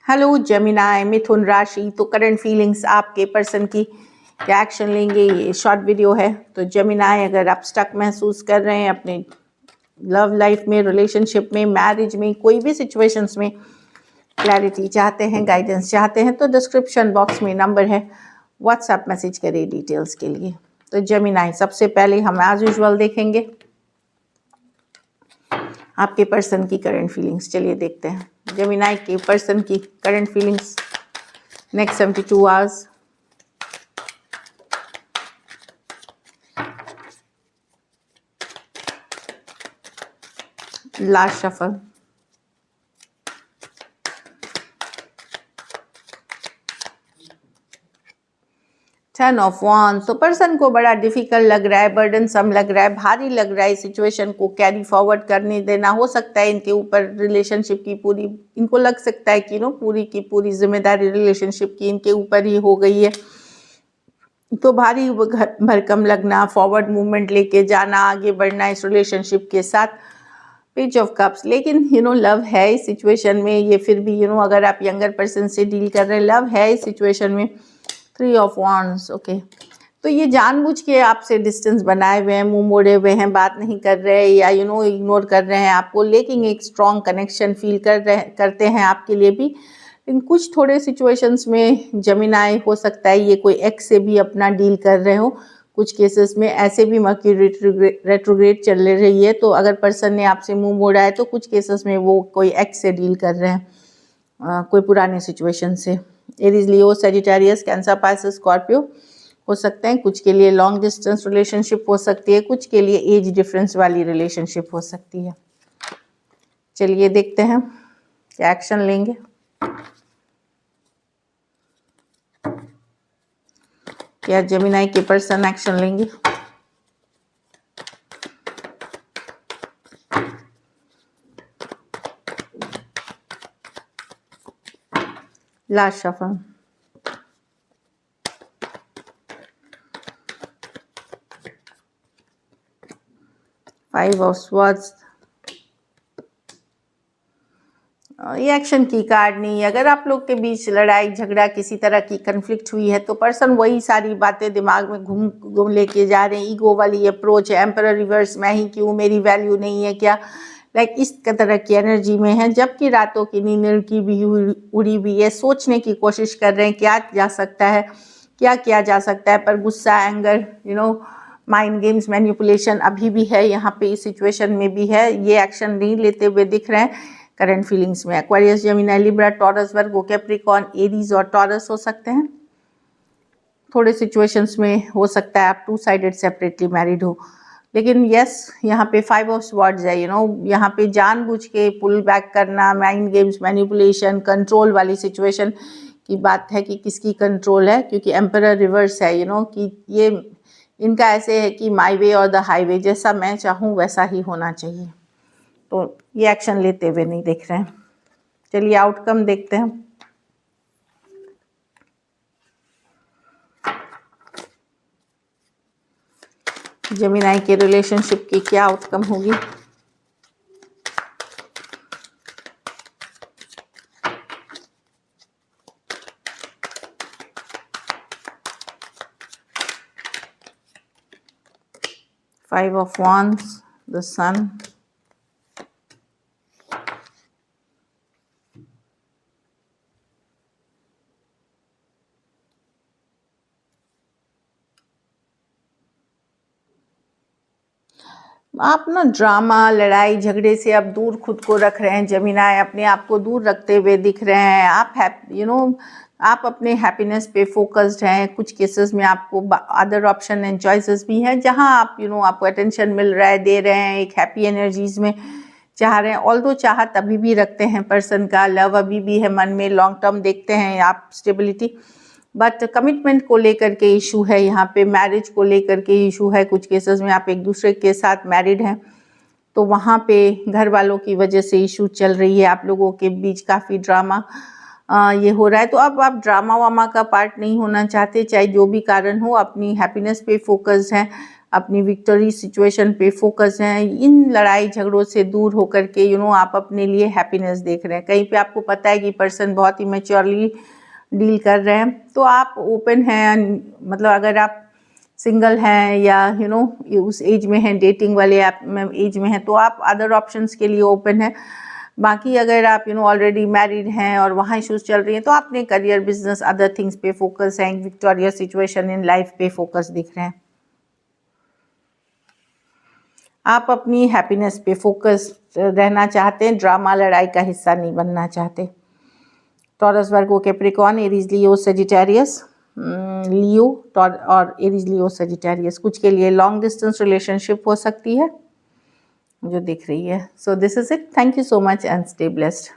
Hello Gemini मिथुन राशि। तो current feelings आपके पर्सन की क्या एक्शन लेंगे, ये शॉर्ट वीडियो है। तो जेमिनाई, अगर आप स्टक महसूस कर रहे हैं अपने लव लाइफ में, रिलेशनशिप में, मैरिज में, कोई भी सिचुएशंस में क्लैरिटी चाहते हैं, गाइडेंस चाहते हैं, तो डिस्क्रिप्शन बॉक्स में नंबर है, व्हाट्सएप मैसेज करिए डिटेल्स के लिए। तो जेमिनाई, सबसे पहले हम एज यूजुअल देखेंगे आपके पर्सन की करंट फीलिंग्स। चलिए देखते हैं जेमिनाई के पर्सन की current feelings next 72 hours. Last shuffle, turn off wands। तो पर्सन को बड़ा डिफिकल्ट लग रहा है, बर्डनसम लग रहा है, भारी लग रहा है सिचुएशन को कैरी फॉरवर्ड करने देना। हो सकता है इनके ऊपर रिलेशनशिप की पूरी, इनको लग सकता है कि पूरी की पूरी जिम्मेदारी रिलेशनशिप की इनके ऊपर ही हो गई है। तो भारी भरकम लगना, फॉरवर्ड मूवमेंट लेके जाना, आगे बढ़ना इस रिलेशनशिप के साथ। पेज ऑफ कप्स, लेकिन लव है इस सिचुएशन में। ये फिर भी अगर आप यंगर पर्सन से डील कर रहे हैं, लव है इस सिचुएशन में। 3 ऑफ wands, ओके। तो ये जानबूझ के आपसे डिस्टेंस बनाए हुए हैं, मुंह मोड़े हुए हैं, बात नहीं कर रहे या इग्नोर कर रहे हैं आपको, लेकिन एक स्ट्रॉन्ग कनेक्शन फील करते हैं आपके लिए भी। लेकिन कुछ थोड़े सिचुएशंस में जेमिनाई, हो सकता है ये कोई एक्स से भी अपना डील कर रहे हो। कुछ केसेस में ऐसे भी मर्क्यूरी रेट्रोग्रेड चल रही है, तो अगर पर्सन ने आपसे मुंह मोड़ा है तो कुछ केसेस में वो कोई एक्स से डील कर रहे हैं, कोई पुराने सिचुएशन से। एरीज, लियो, सजिटेरियस, कैंसर, पाइसेस, स्कॉर्पियो हो सकते हैं। कुछ के लिए लॉन्ग डिस्टेंस रिलेशनशिप हो सकती है, कुछ के लिए एज डिफरेंस वाली रिलेशनशिप हो सकती है। चलिए देखते हैं क्या एक्शन लेंगे। क्या जेमिनाई के पर्सन एक्शन लेंगे? Last shuffle, 5 of swords. ये एक्शन की कार्ड नहीं। अगर आप लोग के बीच लड़ाई झगड़ा, किसी तरह की कन्फ्लिक्ट हुई है, तो पर्सन वही सारी बातें दिमाग में घूम लेके जा रहे हैं। ईगो वाली अप्रोच है, एम्परर रिवर्स, मैं ही क्यों, मेरी वैल्यू नहीं है क्या, लाइक इस तरह की एनर्जी में है। जबकि रातों की नींद की भी उड़ी हुई है, सोचने की कोशिश कर रहे हैं क्या जा सकता है, क्या किया जा सकता है, पर गुस्सा, एंगर, माइंड गेम्स, मैनिपुलेशन अभी भी है यहाँ पे, इस सिचुएशन में भी है। ये एक्शन नहीं लेते हुए दिख रहे हैं करंट फीलिंग्स में। एक्वेरियस, जेमिनी, लिब्रा, टॉरस, वर्गो, कैप्रिकॉर्न, एरीज और टॉरस हो सकते हैं। थोड़े सिचुएशंस में हो सकता है आप 2 साइडेड सेपरेटली मैरिड हो, लेकिन यस यहाँ पे 5 ऑफ स्वॉर्ड्स है। यहाँ पे जानबूझ के पुल बैक करना, माइंड गेम्स, मैनिपुलेशन, कंट्रोल वाली सिचुएशन की बात है कि किसकी कंट्रोल है, क्योंकि एम्परर रिवर्स है। कि ये इनका ऐसे है कि माई वे और द हाईवे, जैसा मैं चाहूँ वैसा ही होना चाहिए। तो ये एक्शन लेते हुए नहीं दिख रहे हैं। चलिए आउटकम देखते हैं। जेमिनाई के रिलेशनशिप की क्या आउटकम होगी? Five of wands, the sun, आप ड्रामा, लड़ाई झगड़े से अब दूर खुद को रख रहे हैं जेमिनाई, अपने आप को दूर रखते हुए दिख रहे हैं। आप आप अपने हैप्पीनेस पे फोकस्ड हैं। कुछ केसेस में आपको अदर ऑप्शन एंड चॉइसेस भी हैं जहां आप आपको अटेंशन मिल रहा है, दे रहे हैं, एक हैप्पी एनर्जीज में चाह रहे हैं। ऑल्दो चाहत अभी भी रखते हैं पर्सन का, लव अभी भी है मन में, लॉन्ग टर्म देखते हैं आप स्टेबिलिटी, बट कमिटमेंट को लेकर के इशू है यहाँ पे, मैरिज को लेकर के इशू है। कुछ केसेस में आप एक दूसरे के साथ मैरिड हैं, तो वहाँ पे घर वालों की वजह से इशू चल रही है, आप लोगों के बीच काफ़ी ड्रामा ये हो रहा है। तो अब आप ड्रामा वामा का पार्ट नहीं होना चाहते, चाहे जो भी कारण हो, अपनी हैप्पीनेस पे फोकस्ड हैं, अपनी विक्टोरी सिचुएशन पे फोकस हैं, इन लड़ाई झगड़ों से दूर होकर के आप अपने लिए हैप्पीनेस देख रहे हैं। कहीं पे आपको पता है कि पर्सन बहुत ही मैच्योरली डील कर रहे हैं, तो आप ओपन हैं। मतलब अगर आप सिंगल हैं या उस एज में हैं, डेटिंग वाले आप एज में हैं, तो आप अदर ऑप्शंस के लिए ओपन हैं। बाकी अगर आप ऑलरेडी मैरिड हैं और वहाँ इश्यूज चल रही हैं, तो आपने करियर, बिजनेस, अदर थिंग्स पे फोकस है, विक्टोरियस सिचुएशन इन लाइफ पे फोकस दिख रहे हैं। आप अपनी हैप्पीनेस पे फोकस रहना चाहते हैं, ड्रामा लड़ाई का हिस्सा नहीं बनना चाहते। टॉरस, वर्गो, कैप्रिकॉर्न, एरीज, लियो, सेजिटेरियस, लियो और एरीज, लियो, सेजिटेरियस कुछ के लिए लॉन्ग डिस्टेंस रिलेशनशिप हो सकती है जो दिख रही है। So this is it. Thank you so much and stay blessed.